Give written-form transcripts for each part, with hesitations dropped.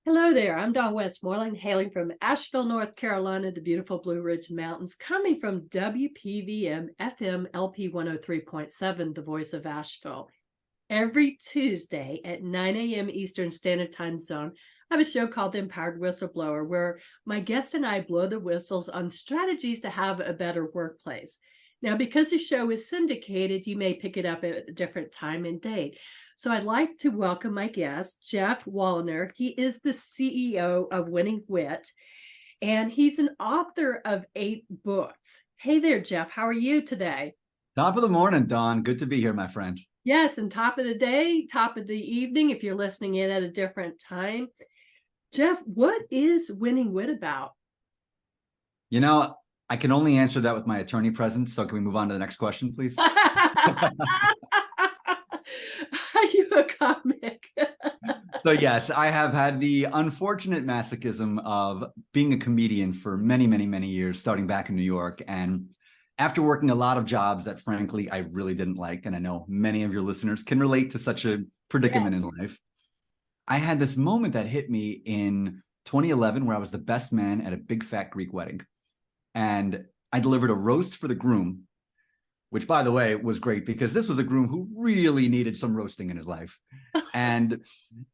Hello there. I'm Dawn Westmoreland, hailing from Asheville, North Carolina, the beautiful Blue Ridge Mountains, coming from WPVM FM LP 103.7, the voice of Asheville. Every Tuesday at 9 a.m. Eastern Standard Time Zone, I have a show called The Empowered Whistleblower, where my guest and I blow the whistles on strategies to have a better workplace. Now, because the show is syndicated, you may pick it up at a different time and date. So I'd like to welcome my guest, Geoff Woliner. He is the CEO of Winning Wit, and he's an author of 8 books. Hey there, Geoff. How are you today? Top of the morning, Dawn. Good to be here, my friend. Yes, and top of the day, top of the evening, if you're listening in at a different time. Geoff, what is Winning Wit about? You know, I can only answer that with my attorney present. So can we move on to the next question, please? Are you a comic? So yes, I have had the unfortunate masochism of being a comedian for many, many, many years, starting back in New York. And after working a lot of jobs that, frankly, I really didn't like, and I know many of your listeners can relate to such a predicament in life, I had this moment that hit me in 2011 where I was the best man at a big fat Greek wedding. And I delivered a roast for the groom, which, by the way, was great because this was a groom who really needed some roasting in his life. And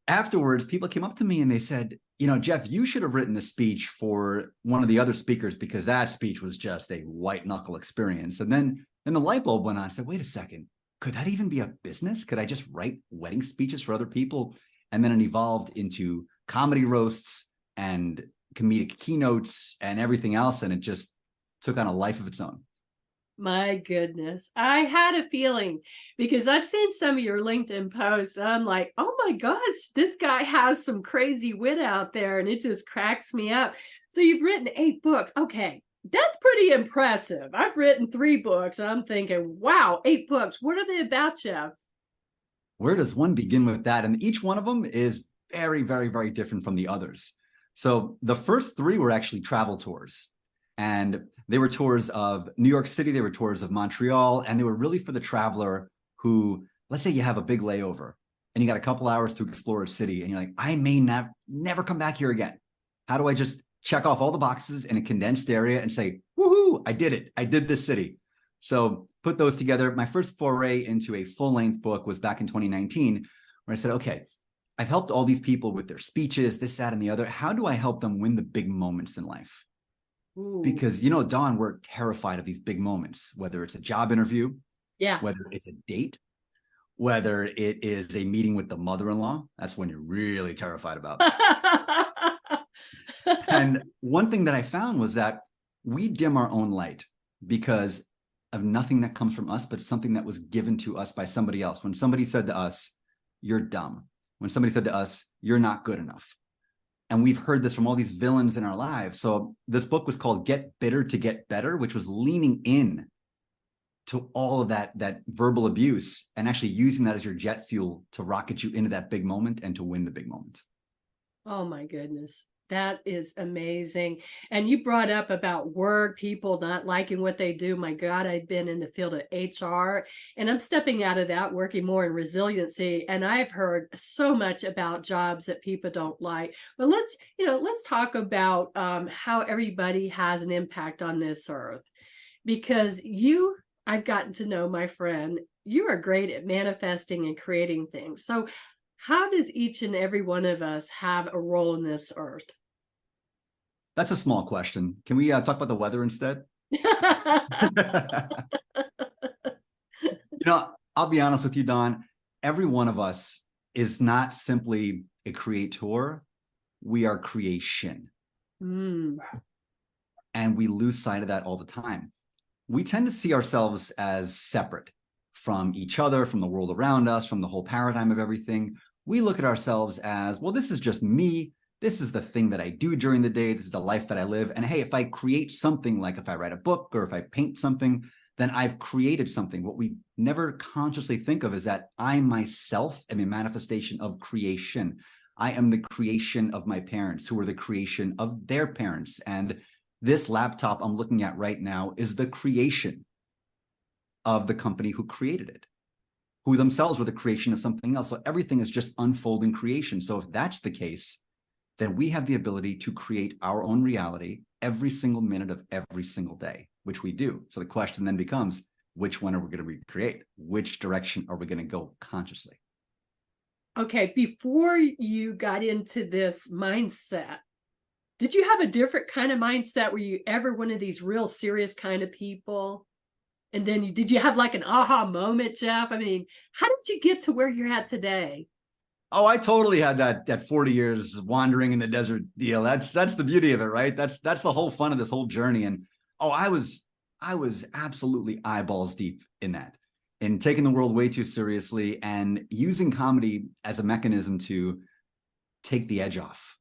afterwards, people came up to me and they said, you know, Geoff, you should have written a speech for one of the other speakers because that speech was just a white knuckle experience. And then the light bulb went on. I said, wait a second, could that even be a business? Could I just write wedding speeches for other people? And then it evolved into comedy roasts and comedic keynotes and everything else. And it just took on a life of its own. My goodness. I had a feeling because I've seen some of your LinkedIn posts. And I'm like, oh my gosh, this guy has some crazy wit out there. And it just cracks me up. So you've written 8 books. Okay. That's pretty impressive. I've written 3 books and I'm thinking, wow, 8 books. What are they about, Geoff? Where does one begin with that? And each one of them is very, very, very different from the others. So the first 3 were actually travel tours. And they were tours of New York City, they were tours of Montreal, and they were really for the traveler who, let's say you have a big layover and you got a couple hours to explore a city and you're like, I may never come back here again. How do I just check off all the boxes in a condensed area and say, woohoo, I did it. I did this city. So put those together. My first foray into a full-length book was back in 2019, where I said, okay, I've helped all these people with their speeches, this, that, and the other. How do I help them win the big moments in life? Ooh. Because, you know, Dawn, we're terrified of these big moments, whether it's a job interview, whether it's a date, whether it is a meeting with the mother-in-law. That's when you're really terrified about. And one thing that I found was that we dim our own light because of nothing that comes from us, but something that was given to us by somebody else. When somebody said to us, you're dumb. When somebody said to us, you're not good enough. And we've heard this from all these villains in our lives. So this book was called Get Bitter to Get Better, which was leaning in to all of that verbal abuse and actually using that as your jet fuel to rocket you into that big moment and to win the big moment. Oh my goodness. That is amazing. And you brought up about work, people not liking what they do. My God, I've been in the field of HR and I'm stepping out of that, working more in resiliency. And I've heard so much about jobs that people don't like. But let's talk about how everybody has an impact on this earth. Because I've gotten to know, my friend, you are great at manifesting and creating things. So how does each and every one of us have a role in this earth? That's a small question. Can we talk about the weather instead? I'll be honest with you, Dawn. Every one of us is not simply a creator. We are creation. Mm. And we lose sight of that all the time. We tend to see ourselves as separate from each other, from the world around us, from the whole paradigm of everything. We look at ourselves as, well, this is just me. This is the thing that I do during the day. This is the life that I live. And hey, if I create something, like if I write a book or if I paint something, then I've created something. What we never consciously think of is that I myself am a manifestation of creation. I am the creation of my parents, who are the creation of their parents. And this laptop I'm looking at right now is the creation of the company who created it, who themselves were the creation of something else. So everything is just unfolding creation. So if that's the case, then we have the ability to create our own reality every single minute of every single day, which we do. So the question then becomes, which one are we going to recreate? Which direction are we going to go consciously? Okay, before you got into this mindset, did you have a different kind of mindset? Were you ever one of these real serious kind of people? And then did you have like an aha moment, Geoff? I mean, how did you get to where you're at today? Oh, I totally had that 40 years wandering in the desert deal. That's the beauty of it, right? That's the whole fun of this whole journey. And I was absolutely eyeballs deep in that, in taking the world way too seriously and using comedy as a mechanism to take the edge off,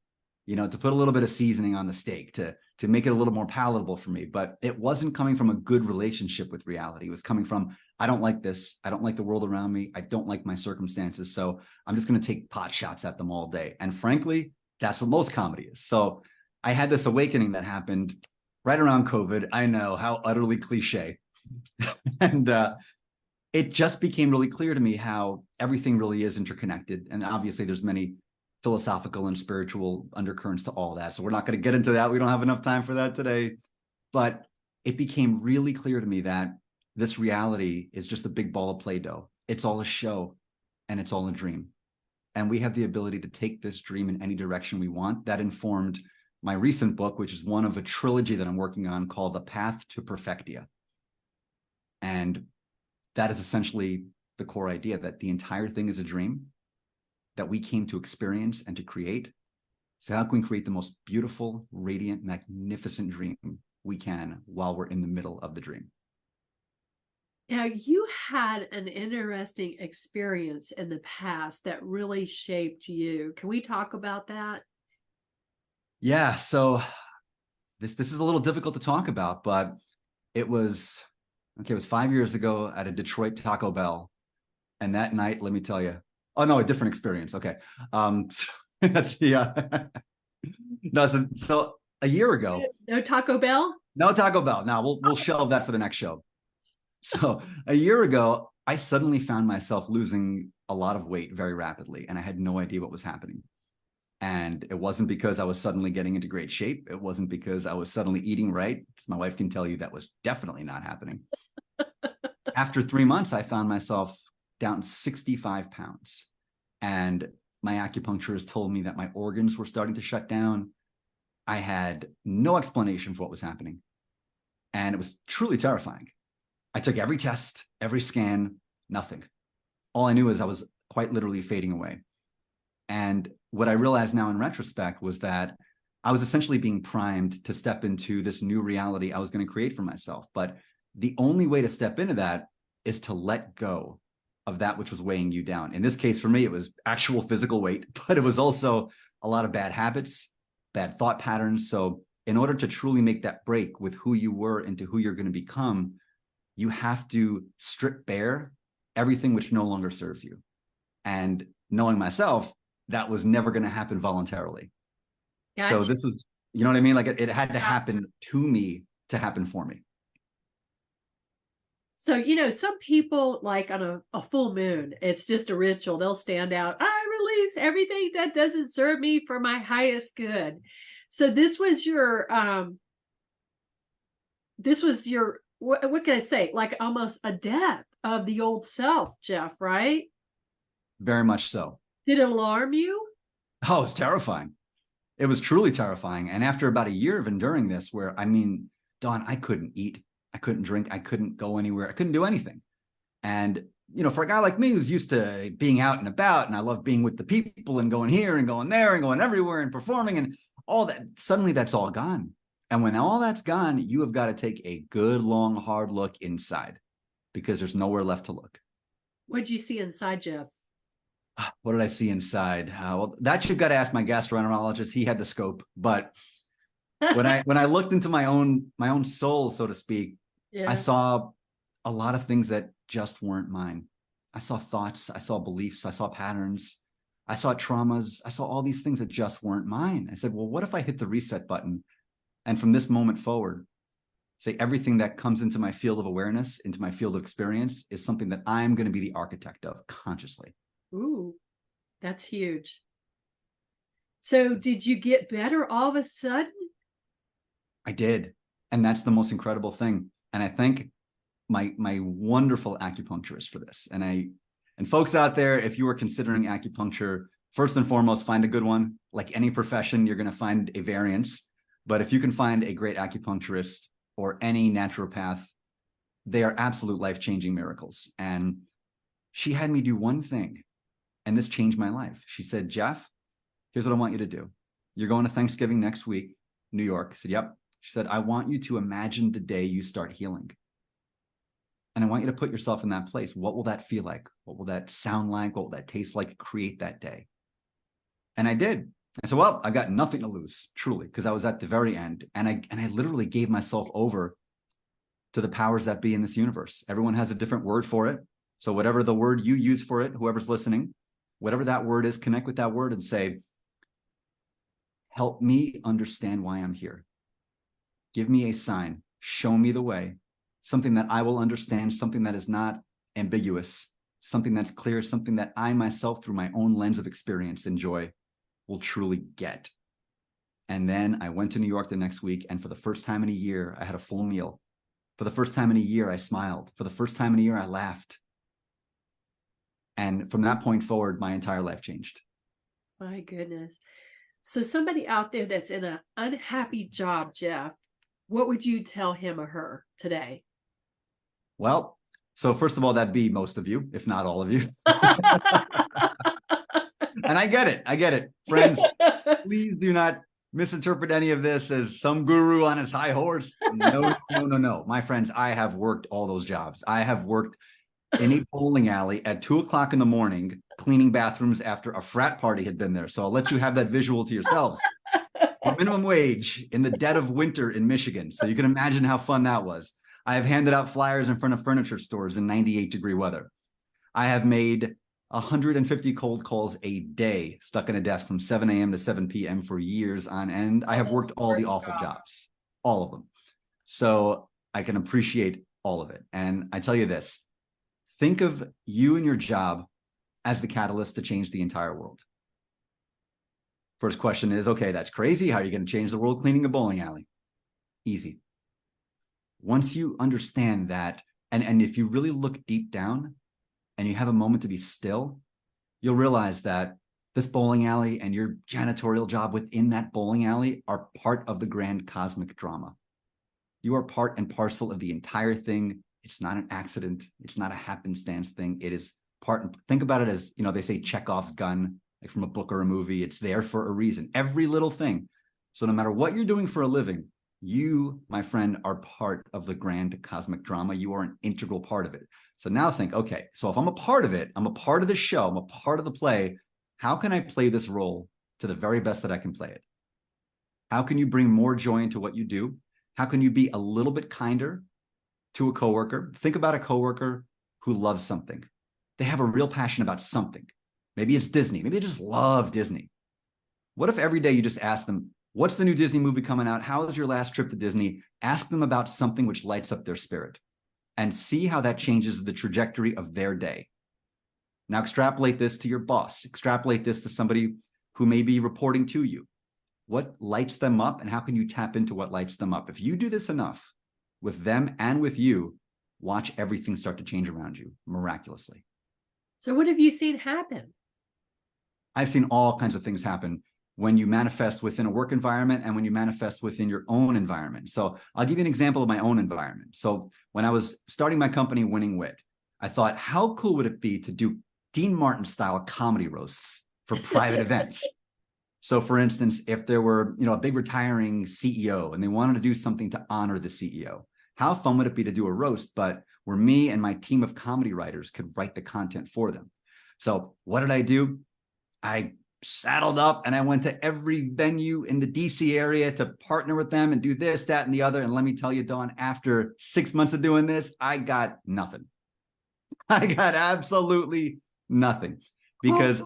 to put a little bit of seasoning on the steak, to make it a little more palatable for me. But it wasn't coming from a good relationship with reality. It was coming from, I don't like this. I don't like the world around me. I don't like my circumstances. So I'm just going to take pot shots at them all day. And frankly, that's what most comedy is. So I had this awakening that happened right around COVID. I know, how utterly cliche. And it just became really clear to me how everything really is interconnected. And obviously there's many philosophical and spiritual undercurrents to all that. So we're not going to get into that. We don't have enough time for that today. But it became really clear to me that this reality is just a big ball of Play-Doh. It's all a show and it's all a dream. And we have the ability to take this dream in any direction we want. That informed my recent book, which is one of a trilogy that I'm working on called The Path to Perfectia. And that is essentially the core idea, that the entire thing is a dream that we came to experience and to create. So how can we create the most beautiful, radiant, magnificent dream we can while we're in the middle of the dream? Now, you had an interesting experience in the past that really shaped you. Can we talk about that? Yeah, so this is a little difficult to talk about, but it was 5 years ago at a Detroit Taco Bell. And that night, let me tell you, oh no, a different experience. Okay. Yeah. No, so a year ago. No Taco Bell? No Taco Bell. Now we'll shelve that for the next show. So a year ago, I suddenly found myself losing a lot of weight very rapidly, and I had no idea what was happening. And it wasn't because I was suddenly getting into great shape. It wasn't because I was suddenly eating right, because my wife can tell you that was definitely not happening. After 3 months, I found myself down 65 pounds. And my acupuncturist told me that my organs were starting to shut down. I had no explanation for what was happening. And it was truly terrifying. I took every test, every scan, nothing. All I knew is I was quite literally fading away. And what I realized now in retrospect was that I was essentially being primed to step into this new reality I was going to create for myself. But the only way to step into that is to let go of that which was weighing you down. In this case, for me, it was actual physical weight, but it was also a lot of bad habits, bad thought patterns. So in order to truly make that break with who you were into who you're going to become, you have to strip bare everything which no longer serves you. And knowing myself, that was never going to happen voluntarily. Gotcha. So this was, you know what I mean? Like it had to happen to me to happen for me. So, some people, like on a full moon, it's just a ritual. They'll stand out, I release everything that doesn't serve me for my highest good. So this was your, what can I say? Like almost a death of the old self, Geoff, right? Very much so. Did it alarm you? Oh, it's terrifying. It was truly terrifying. And after about a year of enduring this, where, Dawn, I couldn't eat, I couldn't drink, I couldn't go anywhere, I couldn't do anything. And, for a guy like me who's used to being out and about, and I love being with the people and going here and going there and going everywhere and performing and all that, suddenly that's all gone. And when all that's gone, you have got to take a good, long, hard look inside, because there's nowhere left to look. What did you see inside, Geoff? What did I see inside? Well, that you've got to ask my gastroenterologist. He had the scope. But when I looked into my own soul, so to speak, yeah. I saw a lot of things that just weren't mine. I saw thoughts, I saw beliefs, I saw patterns, I saw traumas, I saw all these things that just weren't mine. I said, well, what if I hit the reset button, and from this moment forward, say everything that comes into my field of awareness, into my field of experience, is something that I'm going to be the architect of consciously. Ooh, that's huge. So did you get better all of a sudden? I did. And that's the most incredible thing. And I thank my wonderful acupuncturist for this. And folks out there, if you are considering acupuncture, first and foremost, find a good one. Like any profession, you're going to find a variance. But if you can find a great acupuncturist or any naturopath, they are absolute life-changing miracles. And she had me do one thing, and this changed my life. She said, Geoff, here's what I want you to do. You're going to Thanksgiving next week, New York. I said, yep. She said, I want you to imagine the day you start healing. And I want you to put yourself in that place. What will that feel like? What will that sound like? What will that taste like? Create that day. And I did. I said, well, I got nothing to lose, truly, because I was at the very end. And I literally gave myself over to the powers that be in this universe. Everyone has a different word for it. So whatever the word you use for it, whoever's listening, whatever that word is, connect with that word and say, help me understand why I'm here. Give me a sign. Show me the way. Something that I will understand, something that is not ambiguous, something that's clear, something that I myself, through my own lens of experience and joy, will truly get. And then I went to New York the next week, and for the first time in a year, I had a full meal. For the first time in a year, I smiled. For the first time in a year, I laughed. And from that point forward, my entire life changed. My goodness. So somebody out there that's in an unhappy job, Geoff, what would you tell him or her today? Well, so first of all, that'd be most of you, if not all of you. And I get it. I get it. Friends, please do not misinterpret any of this as some guru on his high horse. No, no, no, no. My friends, I have worked all those jobs. I have worked in a bowling alley at 2:00 in the morning, cleaning bathrooms after a frat party had been there. So I'll let you have that visual to yourselves. For minimum wage in the dead of winter in Michigan. So you can imagine how fun that was. I have handed out flyers in front of furniture stores in 98-degree weather. I have made 150 cold calls a day, stuck in a desk from 7 a.m. to 7 p.m. for years on end. I have worked all the awful jobs, all of them. So I can appreciate all of it. And I tell you this, think of you and your job as the catalyst to change the entire world. First question is, okay, that's crazy. How are you going to change the world cleaning a bowling alley? Easy. Once you understand that, and if you really look deep down and you have a moment to be still, you'll realize that this bowling alley and your janitorial job within that bowling alley are part of the grand cosmic drama. You are part and parcel of the entire thing. It's not an accident. It's not a happenstance thing. It is part. And think about it as, they say Chekhov's gun, like from a book or a movie. It's there for a reason. Every little thing. So no matter what you're doing for a living, you, my friend, are part of the grand cosmic drama. You are an integral part of it. So now think, okay, so if I'm a part of it, I'm a part of the show, I'm a part of the play, how can I play this role to the very best that I can play it? How can you bring more joy into what you do? How can you be a little bit kinder to a coworker? Think about a coworker who loves something. They have a real passion about something. Maybe it's Disney. Maybe they just love Disney. What if every day you just ask them, what's the new Disney movie coming out? How was your last trip to Disney? Ask them about something which lights up their spirit and see how that changes the trajectory of their day. Now extrapolate this to your boss. Extrapolate this to somebody who may be reporting to you. What lights them up and how can you tap into what lights them up? If you do this enough with them and with you, watch everything start to change around you miraculously. So what have you seen happen? I've seen all kinds of things happen when you manifest within a work environment and when you manifest within your own environment. So I'll give you an example of my own environment. So when I was starting my company, Winning Wit, I thought, how cool would it be to do Dean Martin style comedy roasts for private events? So for instance, if there were, a big retiring CEO and they wanted to do something to honor the CEO, how fun would it be to do a roast, but where me and my team of comedy writers could write the content for them? So what did I do? I saddled up and I went to every venue in the DC area to partner with them and do this, that, and the other. And let me tell you, Dawn, after 6 months of doing this, I got nothing. I got absolutely nothing because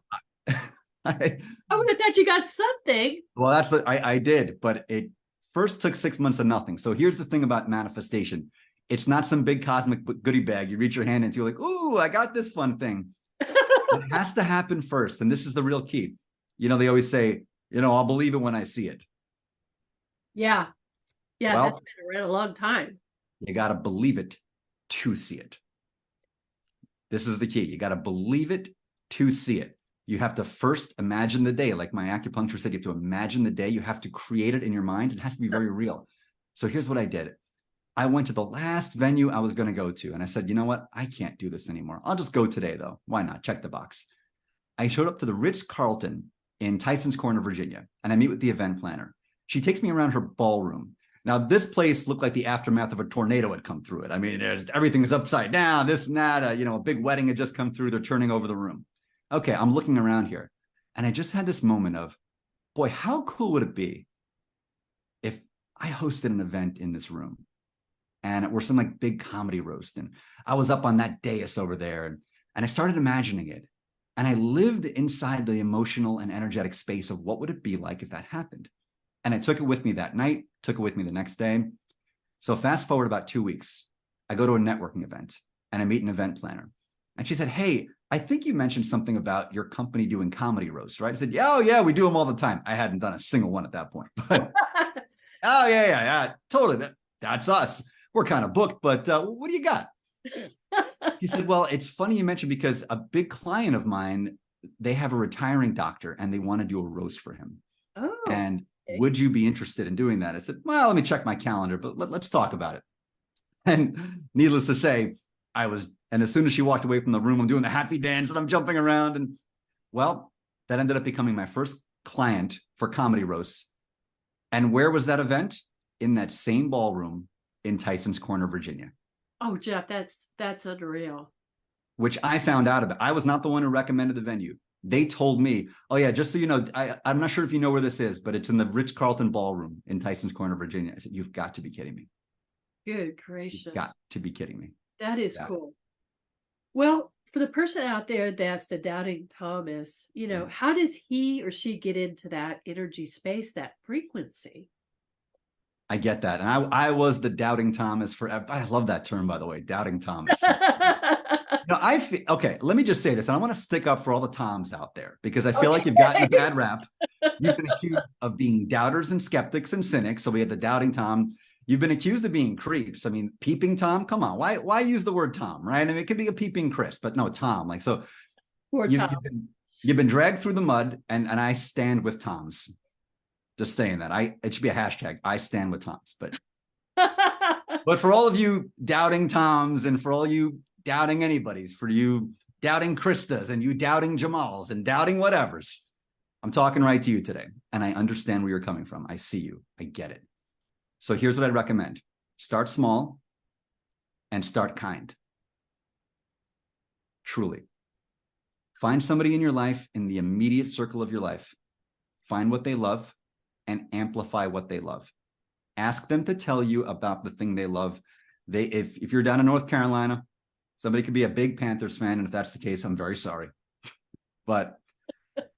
I would have thought you got something. Well, I did, but it first took 6 months of nothing. So here's the thing about manifestation. It's not some big cosmic goodie bag. You reach your hand into, like, ooh, I got this fun thing. It has to happen first. And this is the real key. They always say, I'll believe it when I see it. Yeah. Yeah, Well, that's been around a long time. you got to believe it to see it. This is the key. You got to believe it to see it. You have to first imagine the day. Like my acupuncturist said, you have to imagine the day. You have to create it in your mind. It has to be very real. So here's what I did. I went to the last venue I was going to go to. And I said, you know what? I can't do this anymore. I'll just go today, though. Why not? Check the box. I showed up to the Ritz-Carlton in Tysons Corner, Virginia, and I meet with the event planner. She takes me around her ballroom. Now, this place looked like the aftermath of a tornado had come through it. I mean, everything is upside down, this and that. A big wedding had just come through. They're turning over the room. Okay, I'm looking around here. And I just had this moment of, boy, how cool would it be if I hosted an event in this room and it were some like big comedy roast. And I was up on that dais over there and I started imagining it. And I lived inside the emotional and energetic space of what would it be like if that happened. And I took it with me that night, took it with me the next day. So fast forward about 2 weeks, I go to a networking event and I meet an event planner. And she said, hey, I think you mentioned something about your company doing comedy roasts, right? I said, yeah, oh, yeah, we do them all the time. I hadn't done a single one at that point. But oh, yeah, totally. That's us. We're kind of booked, but what do you got? He said, well, it's funny you mentioned because a big client of mine, they have a retiring doctor and they want to do a roast for him. Oh, and okay. Would you be interested in doing that? I said, well, let me check my calendar, but let's talk about it. And needless to say, and as soon as she walked away from the room, I'm doing the happy dance and I'm jumping around. And well, that ended up becoming my first client for comedy roasts. And where was that event? In that same ballroom in Tysons Corner, Virginia. Oh, Geoff, that's unreal. Which I found out about. I was not the one who recommended the venue. They told me, oh yeah, just so you know, I'm not sure if you know where this is, but it's in the Ritz-Carlton Ballroom in Tysons Corner, Virginia. I said, you've got to be kidding me. Good gracious. You've got to be kidding me. That is cool. Well, for the person out there that's the doubting Thomas, how does he or she get into that energy space, that frequency? I get that. And I was the doubting Thomas forever. I love that term, by the way, doubting Thomas. No, okay, let me just say this. And I want to stick up for all the Toms out there because I feel like you've gotten a bad rap. You've been accused of being doubters and skeptics and cynics. So we have the doubting Tom. You've been accused of being creeps. I mean, peeping Tom, come on. Why use the word Tom, right? I mean, it could be a peeping Chris, but no, Tom. Like, so you've been dragged through the mud and I stand with Toms. Just saying that. It should be a hashtag. I stand with Toms. But for all of you doubting Toms and for all you doubting anybody's, for you doubting Kristas and you doubting Jamals and doubting whatevers, I'm talking right to you today. And I understand where you're coming from. I see you. I get it. So here's what I'd recommend. Start small and start kind. Truly. Find somebody in your life, in the immediate circle of your life. Find what they love and amplify what they love. Ask them to tell you about the thing they love. If you're down in North Carolina, somebody could be a big Panthers fan. And if that's the case, I'm very sorry. But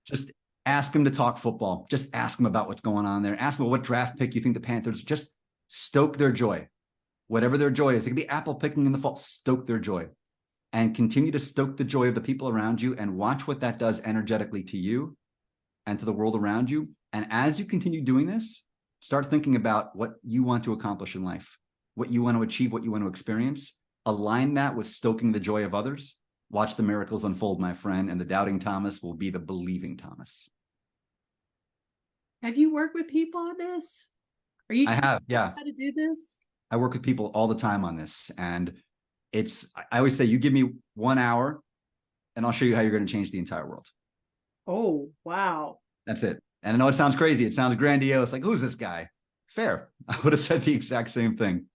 just ask them to talk football. Just ask them about what's going on there. Ask them what draft pick you think the Panthers, just stoke their joy. Whatever their joy is. It could be apple picking in the fall. Stoke their joy. And continue to stoke the joy of the people around you and watch what that does energetically to you and to the world around you. And as you continue doing this, start thinking about what you want to accomplish in life, what you want to achieve, what you want to experience. Align that with stoking the joy of others. Watch the miracles unfold, my friend, and the doubting Thomas will be the believing Thomas. Have you worked with people on this? I have, yeah. How to do this? I work with people all the time on this. And I always say, you give me 1 hour and I'll show you how you're going to change the entire world. Oh, wow. That's it. And I know it sounds crazy. It sounds grandiose. Like, who's this guy? Fair. I would have said the exact same thing.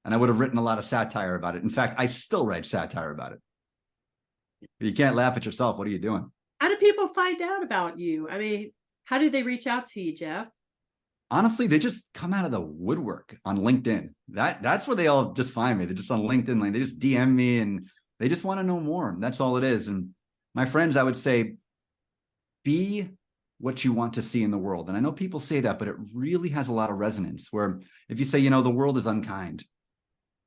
And I would have written a lot of satire about it. In fact, I still write satire about it. You can't laugh at yourself. What are you doing? How do people find out about you? I mean, how do they reach out to you, Geoff? Honestly, they just come out of the woodwork on LinkedIn. That's where they all just find me. They're just on LinkedIn. Like, they just DM me and they just want to know more. That's all it is. And my friends, I would say, be what you want to see in the world. And I know people say that, but it really has a lot of resonance where if you say, the world is unkind.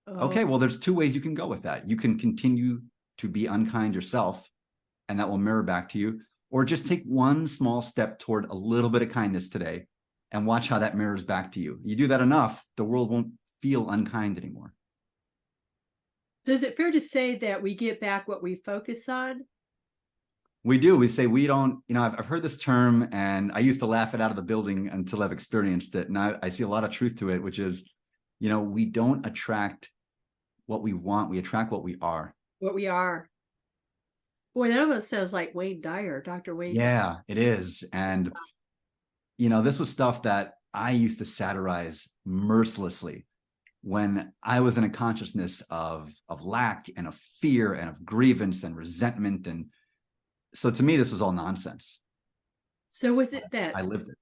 Okay, well, there's two ways you can go with that. You can continue to be unkind yourself, and that will mirror back to you. or just take one small step toward a little bit of kindness today and watch how that mirrors back to you. You do that enough, the world won't feel unkind anymore. So is it fair to say that we get back what we focus on? We do. We say we don't, I've heard this term and I used to laugh it out of the building until I've experienced it. And I see a lot of truth to it, which is, we don't attract what we want. We attract what we are. What we are. Boy, that almost sounds like Wayne Dyer, Dr. Wayne. Yeah, it is. And, this was stuff that I used to satirize mercilessly when I was in a consciousness of lack and of fear and of grievance and resentment. And so to me, this was all nonsense. So was it that I lived it?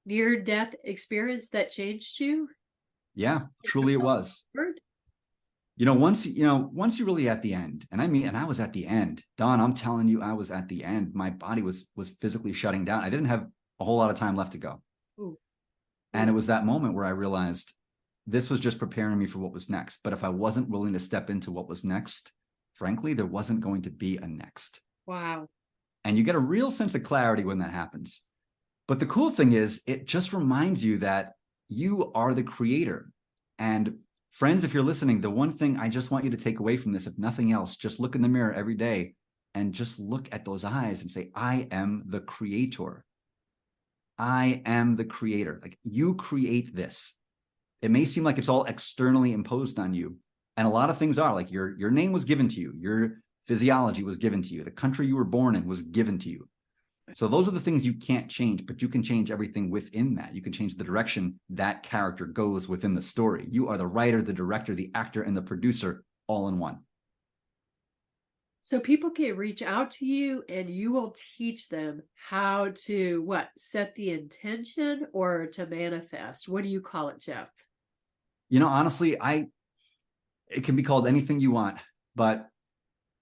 Near-death experience that changed you? Yeah, truly it was. Once you're really at the end, and I was at the end, Dawn, I'm telling you, I was at the end. My body was physically shutting down. I didn't have a whole lot of time left to go. Ooh. And it was that moment where I realized this was just preparing me for what was next. But if I wasn't willing to step into what was next, frankly, there wasn't going to be a next. Wow. And you get a real sense of clarity when that happens. But the cool thing is, it just reminds you that you are the creator. And friends, if you're listening, the one thing I just want you to take away from this, if nothing else, just look in the mirror every day and just look at those eyes and say, I am the creator. I am the creator. Like, you create this. It may seem like it's all externally imposed on you. And a lot of things are, like your name was given to you. Your physiology was given to you. The country you were born in was given to you. So those are the things you can't change, but you can change everything within that. You can change the direction that character goes within the story. You are the writer, the director, the actor, and the producer all in one. So people can reach out to you and you will teach them how to set the intention or to manifest. What do you call it, Geoff? Honestly, it can be called anything you want, but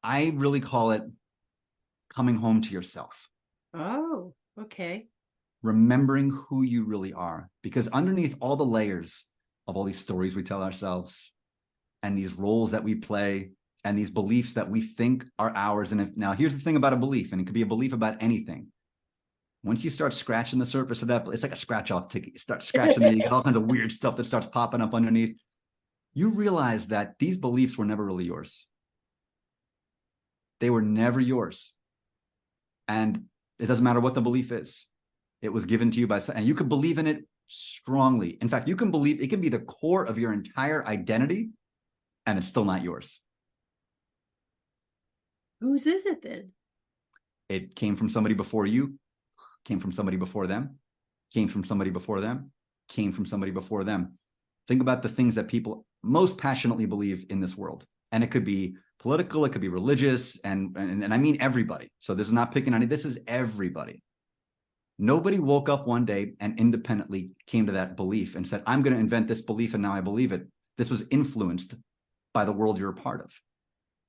I really call it coming home to yourself. Oh, okay. Remembering who you really are, because underneath all the layers of all these stories we tell ourselves and these roles that we play and these beliefs that we think are ours. And now here's the thing about a belief, and it could be a belief about anything. Once you start scratching the surface of that, it's like a scratch off ticket. You start scratching it, you get all kinds of weird stuff that starts popping up underneath. You realize that these beliefs were never really yours. They were never yours. And it doesn't matter what the belief is. It was given to you by someone, and you could believe in it strongly. In fact, you can believe it can be the core of your entire identity, and it's still not yours. Whose is it then? It came from somebody before you, came from somebody before them, came from somebody before them, came from somebody before them. Think about the things that people most passionately believe in this world. And it could be political, it could be religious, and I mean everybody. So this is not picking on it. This is everybody. Nobody woke up one day and independently came to that belief and said, I'm going to invent this belief and now I believe it. This was influenced by the world you're a part of.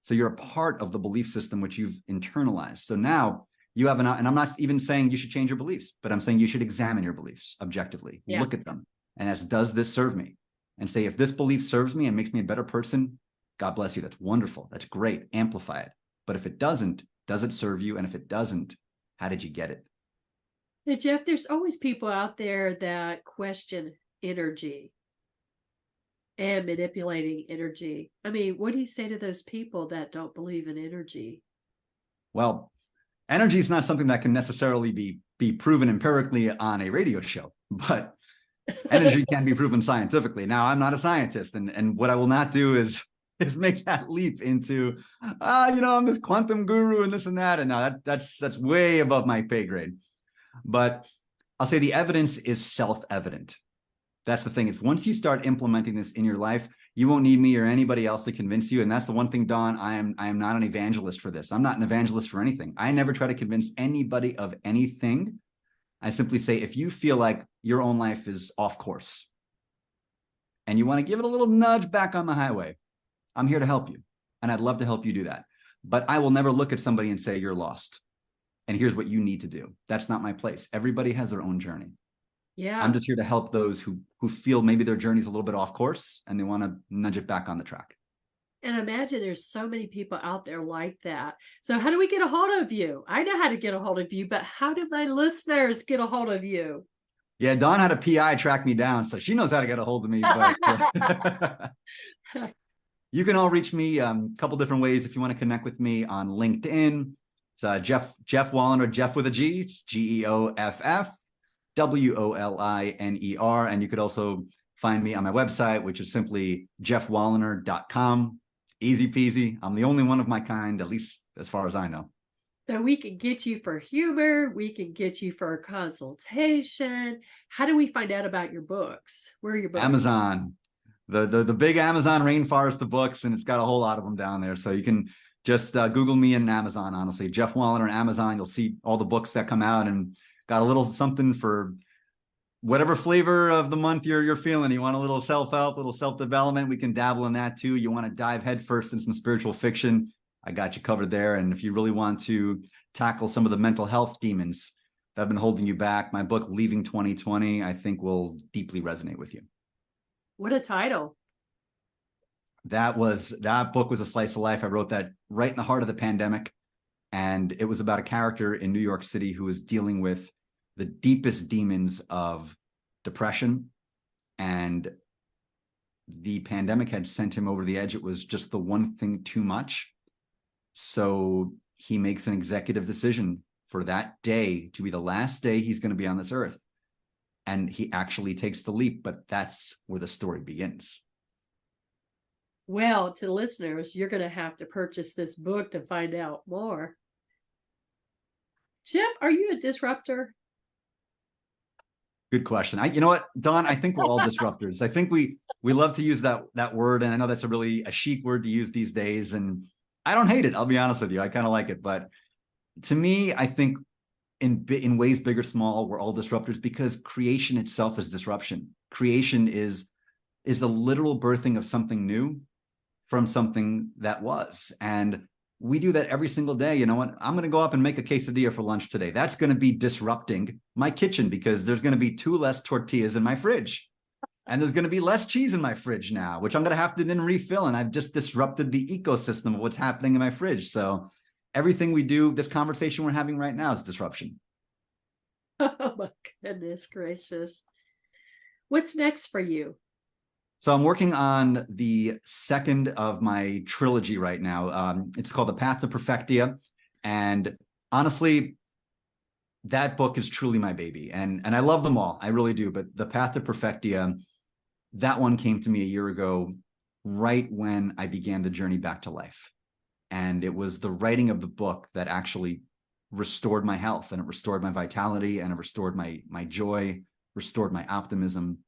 So you're a part of the belief system which you've internalized. So now you have and I'm not even saying you should change your beliefs, but I'm saying you should examine your beliefs objectively. Yeah. Look at them and ask, does this serve me? And say, if this belief serves me and makes me a better person, God bless you. That's wonderful. That's great. Amplify it. But if it doesn't, does it serve you? And if it doesn't, how did you get it? Now, Geoff, there's always people out there that question energy and manipulating energy. I mean, what do you say to those people that don't believe in energy? Well, energy is not something that can necessarily be proven empirically on a radio show, but energy can be proven scientifically. Now, I'm not a scientist, and what I will not do is make that leap into, I'm this quantum guru and this and that. And no, that's way above my pay grade. But I'll say the evidence is self-evident. That's the thing. It's once you start implementing this in your life, you won't need me or anybody else to convince you. And that's the one thing, Dawn, I am not an evangelist for this. I'm not an evangelist for anything. I never try to convince anybody of anything. I simply say, if you feel like your own life is off course and you want to give it a little nudge back on the highway, I'm here to help you. And I'd love to help you do that. But I will never look at somebody and say, you're lost. And here's what you need to do. That's not my place. Everybody has their own journey. Yeah. I'm just here to help those who feel maybe their journey's a little bit off course and they want to nudge it back on the track. And imagine there's so many people out there like that. So how do we get a hold of you? I know how to get a hold of you, but how do my listeners get a hold of you? Yeah, Dawn had a PI track me down, so she knows how to get a hold of me. But you can all reach me a couple different ways if you want to connect with me on LinkedIn. It's Geoff Woliner, Geoff with a G, Geoff Woliner. And you could also find me on my website, which is simply geoffwoliner.com. Easy peasy. I'm the only one of my kind, at least as far as I know. So we can get you for humor. We can get you for a consultation. How do we find out about your books? Where are your books? Amazon, the big Amazon rainforest of books, and it's got a whole lot of them down there. So you can just Google me in Amazon, honestly. Geoff Woliner on Amazon. You'll see all the books that come out, and got a little something for whatever flavor of the month you're feeling. You want a little self-help, a little self-development, we can dabble in that too. You want to dive headfirst in some spiritual fiction, I got you covered there. And if you really want to tackle some of the mental health demons that have been holding you back, my book, Leaving 2020, I think will deeply resonate with you. What a title. That book was a slice of life. I wrote that right in the heart of the pandemic. And it was about a character in New York City who was dealing with the deepest demons of depression. And the pandemic had sent him over the edge. It was just the one thing too much. So he makes an executive decision for that day to be the last day he's going to be on this earth. And he actually takes the leap, but that's where the story begins. Well, to the listeners, you're going to have to purchase this book to find out more. Geoff, are you a disruptor? Good question. You know what, Dawn, I think we're all disruptors. I think we love to use that word. And I know that's a chic word to use these days. And I don't hate it. I'll be honest with you. I kind of like it. But to me, I think in ways big or small, we're all disruptors because creation itself is disruption. Creation is the literal birthing of something new from something that was. And we do that every single day. You know what? I'm going to go up and make a quesadilla for lunch today. That's going to be disrupting my kitchen because there's going to be 2 less tortillas in my fridge. And there's going to be less cheese in my fridge now, which I'm going to have to then refill. And I've just disrupted the ecosystem of what's happening in my fridge. So everything we do, this conversation we're having right now is disruption. Oh my goodness gracious. What's next for you? So I'm working on the second of my trilogy right now. It's called The Path to Perfectia. And honestly, that book is truly my baby. And I love them all. I really do. But The Path to Perfectia, that one came to me a year ago, right when I began the journey back to life. And it was the writing of the book that actually restored my health, and it restored my vitality, and it restored my joy, restored my optimism.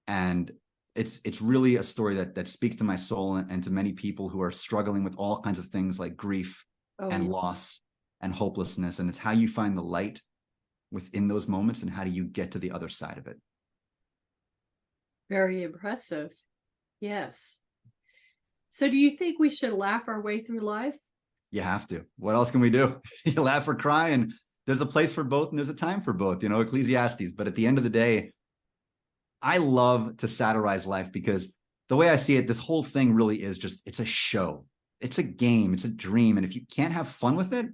And it's really a story that speaks to my soul and to many people who are struggling with all kinds of things like grief and loss and hopelessness. And it's how you find the light within those moments and how do you get to the other side of it. Very impressive. Yes. So do you think we should laugh our way through life? You have to. What else can we do? You laugh or cry, and there's a place for both and there's a time for both, Ecclesiastes. But at the end of the day, I love to satirize life because the way I see it, this whole thing really is it's a show. It's a game. It's a dream. And if you can't have fun with it,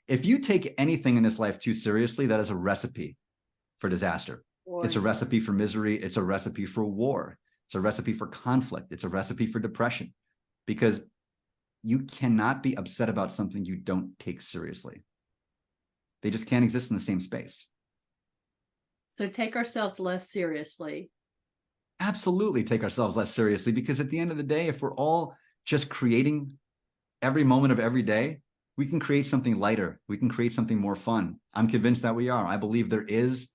if you take anything in this life too seriously, that is a recipe for disaster. Boy. It's a recipe for misery. It's a recipe for war. It's a recipe for conflict. It's a recipe for depression because you cannot be upset about something you don't take seriously. They just can't exist in the same space. So take ourselves less seriously. Absolutely take ourselves less seriously, because at the end of the day, if we're all just creating every moment of every day, we can create something lighter. We can create something more fun. I'm convinced that we are. I believe there is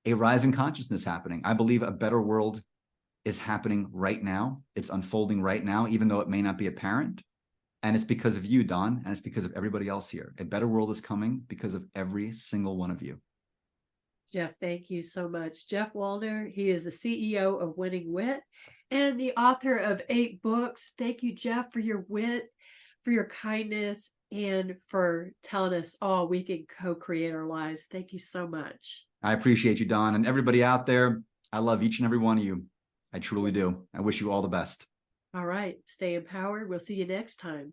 a rise in consciousness happening. I believe a better world is happening right now. It's unfolding right now, even though it may not be apparent. And it's because of you, Dawn, and it's because of everybody else here. A better world is coming because of every single one of you. Geoff, thank you so much. Geoff Woliner, he is the CEO of Winning Wit and the author of 8 books. Thank you, Geoff, for your wit, for your kindness, and for telling us all we can co-create our lives. Thank you so much. I appreciate you, Dawn, and everybody out there. I love each and every one of you. I truly do. I wish you all the best. All right. Stay empowered. We'll see you next time.